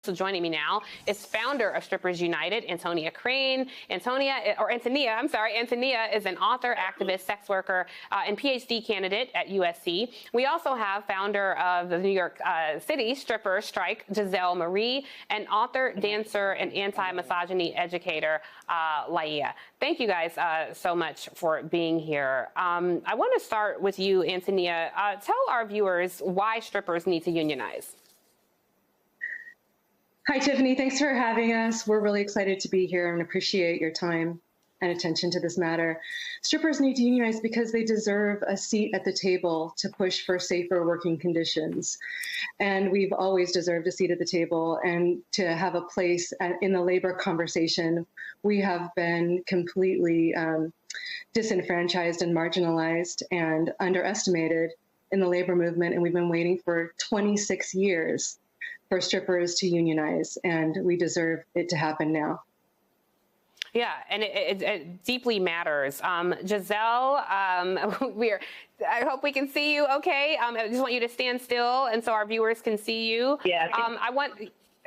So joining me now is founder of Strippers United, Antonia Crane. Antonia is an author, activist, sex worker, and PhD candidate at USC. We also have founder of the New York City Stripper Strike, Giselle Marie, and author, dancer, and anti-misogyny educator, Laia. Thank you guys so much for being here. I want to start with you, Antonia. Tell our viewers why strippers need to unionize. Hi, Tiffany. Thanks for having us. We're really excited to be here and appreciate your time and attention to this matter. Strippers need to unionize because they deserve a seat at the table to push for safer working conditions. And we've always deserved a seat at the table and to have a place in the labor conversation. We have been completely disenfranchised and marginalized and underestimated in the labor movement. And we've been waiting for 26 years for strippers to unionize, and we deserve it to happen now. Yeah, and it deeply matters. Giselle, I hope we can see you okay. I just want you to stand still, and so our viewers can see you. Yeah.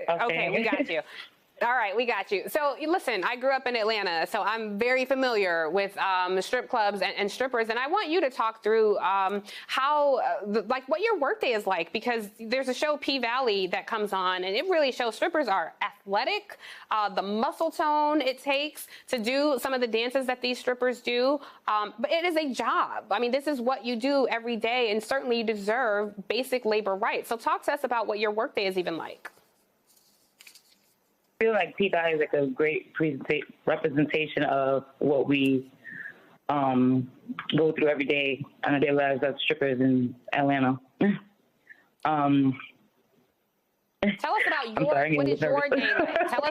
Okay, we got you. All right, we got you. So listen, I grew up in Atlanta, so I'm very familiar with strip clubs and strippers, and I want you to talk through what your workday is like, because there's a show P-Valley that comes on, and it really shows strippers are athletic, the muscle tone it takes to do some of the dances that these strippers do, but it is a job. I mean, this is what you do every day, and certainly you deserve basic labor rights. So talk to us about what your workday is even like. I feel like P-Valley is like a great representation of what we go through every day on a daily lives as strippers in Atlanta. Tell us about what is your day like? Tell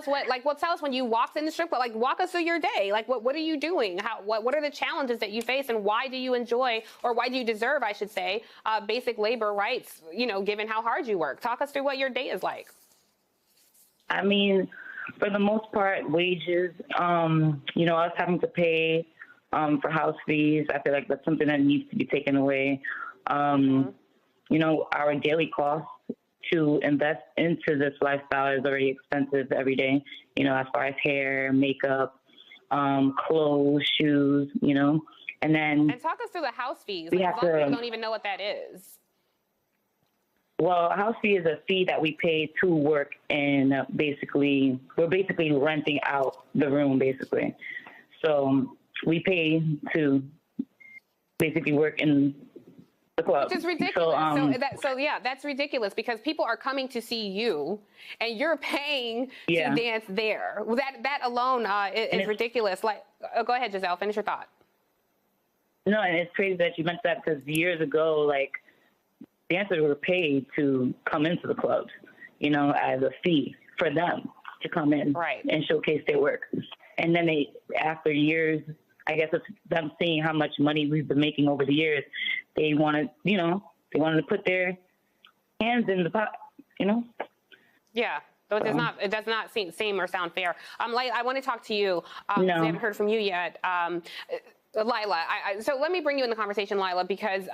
us when you walked in the strip club. Like, walk us through your day. Like, what are you doing? What are the challenges that you face, and why do you enjoy, or why do you deserve, I should say, basic labor rights? You know, given how hard you work. Talk us through what your day is like. I mean, for the most part, wages, us having to pay for house fees, I feel like that's something that needs to be taken away. Our daily costs to invest into this lifestyle is already expensive every day, as far as hair, makeup, clothes, shoes, and then... And talk us through the house fees. Like, a lot of people don't even know what that is. Well, a house fee is a fee that we pay to work, and we're basically renting out the room, basically. So we pay to basically work in the club. Which is ridiculous. That's ridiculous, because people are coming to see you, and you're paying to dance there. That alone is ridiculous. Like, go ahead, Giselle, finish your thought. No, and it's crazy that you mentioned that, because years ago, dancers were paid to come into the clubs, as a fee for them to come in and showcase their work. And then after years, I guess it's them seeing how much money we've been making over the years, they wanted to put their hands in the pot, Yeah. So it does not seem or sound fair. Laila, I want to talk to you. No. I haven't heard from you yet. Laila, so let me bring you in the conversation, Laila, because,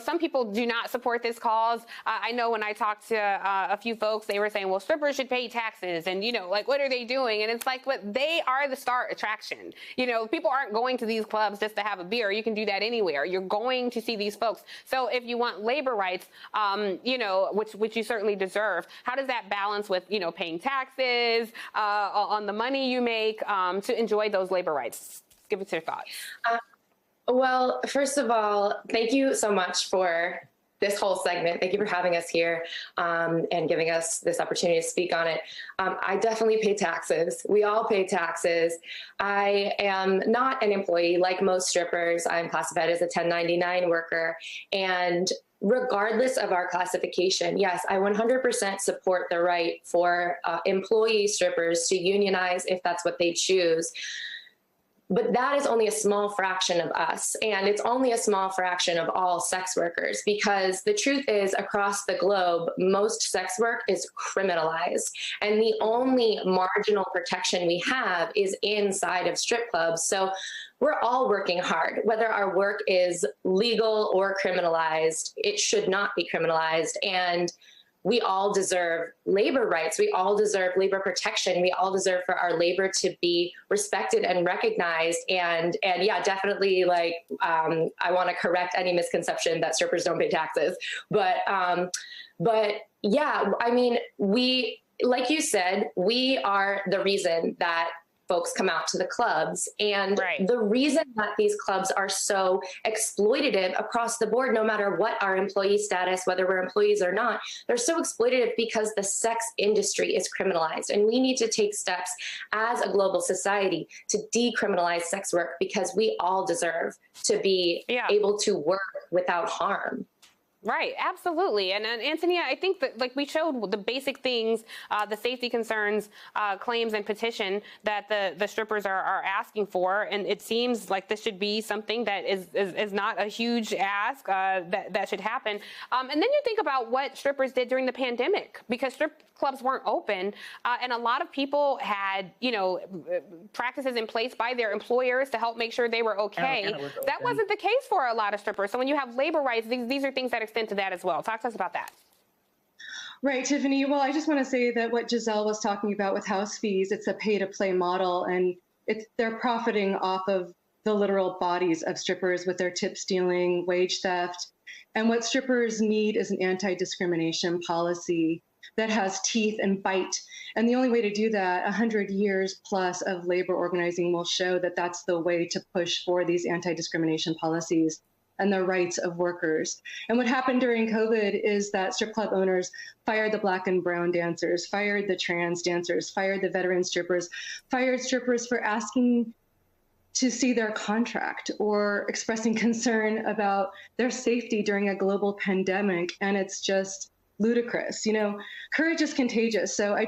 some people do not support this cause. I know when I talked to a few folks, they were saying, well, strippers should pay taxes, and, what are they doing? And it's like, but they are the star attraction. People aren't going to these clubs just to have a beer. You can do that anywhere. You're going to see these folks. So if you want labor rights, which you certainly deserve, how does that balance with, paying taxes on the money you make to enjoy those labor rights? Give us your thoughts. Well, first of all, thank you so much for this whole segment. Thank you for having us here and giving us this opportunity to speak on it. I definitely pay taxes. We all pay taxes. I am not an employee like most strippers. I'm classified as a 1099 worker. And regardless of our classification, yes, I 100% support the right for employee strippers to unionize if that's what they choose. But that is only a small fraction of us, and it's only a small fraction of all sex workers, because the truth is, across the globe, most sex work is criminalized, and the only marginal protection we have is inside of strip clubs. So we're all working hard, whether our work is legal or criminalized. It should not be criminalized. And we all deserve labor rights. We all deserve labor protection. We all deserve for our labor to be respected and recognized. And yeah, definitely, like, I want to correct any misconception that strippers don't pay taxes. But yeah, I mean, like you said, we are the reason that folks come out to the clubs. And the reason that these clubs are so exploitative across the board, no matter what our employee status, whether we're employees or not, they're so exploitative because the sex industry is criminalized. And we need to take steps as a global society to decriminalize sex work, because we all deserve to be able to work without harm. Right, absolutely. And Antonia, I think that, like, we showed the basic things, the safety concerns, claims and petition that the strippers are asking for. And it seems like this should be something that is not a huge ask that should happen. And then you think about what strippers did during the pandemic, because strip clubs weren't open. And a lot of people had, practices in place by their employers to help make sure they were okay. That wasn't the case for a lot of strippers. So when you have labor rights, these are things that extend to that as well. Talk to us about that. Right, Tiffany. Well, I just want to say that what Giselle was talking about with house fees, it's a pay-to-play model, and they're profiting off of the literal bodies of strippers with their tip stealing, wage theft. And what strippers need is an anti-discrimination policy that has teeth and bite. And the only way to do that, 100 years plus of labor organizing will show that that's the way to push for these anti-discrimination policies and the rights of workers. And what happened during COVID is that strip club owners fired the Black and brown dancers, fired the trans dancers, fired the veteran strippers, fired strippers for asking to see their contract or expressing concern about their safety during a global pandemic. And it's just ludicrous. Courage is contagious. So I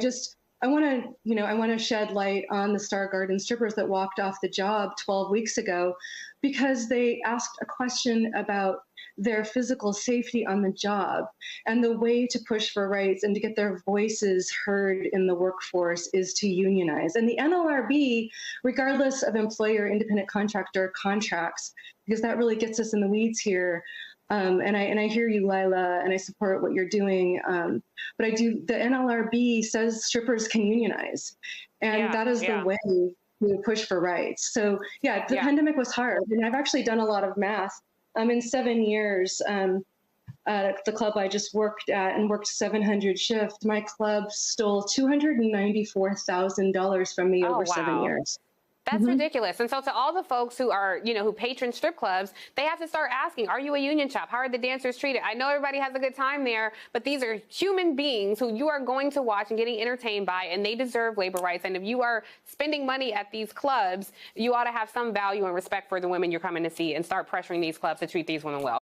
want to shed light on the Star Garden strippers that walked off the job 12 weeks ago because they asked a question about their physical safety on the job. And the way to push for rights and to get their voices heard in the workforce is to unionize. And the NLRB, regardless of employer, independent contractor contracts, because that really gets us in the weeds here. And I hear you, Lila, and I support what you're doing. But the NLRB says strippers can unionize, and that is the way to push for rights. So the pandemic was hard, and I've actually done a lot of math. In 7 years, at the club I just worked at and worked 700 shifts, my club stole $294,000 from me over 7 years. That's ridiculous. And so to all the folks who are, who patron strip clubs, they have to start asking, are you a union shop? How are the dancers treated? I know everybody has a good time there, but these are human beings who you are going to watch and getting entertained by, and they deserve labor rights. And if you are spending money at these clubs, you ought to have some value and respect for the women you're coming to see and start pressuring these clubs to treat these women well.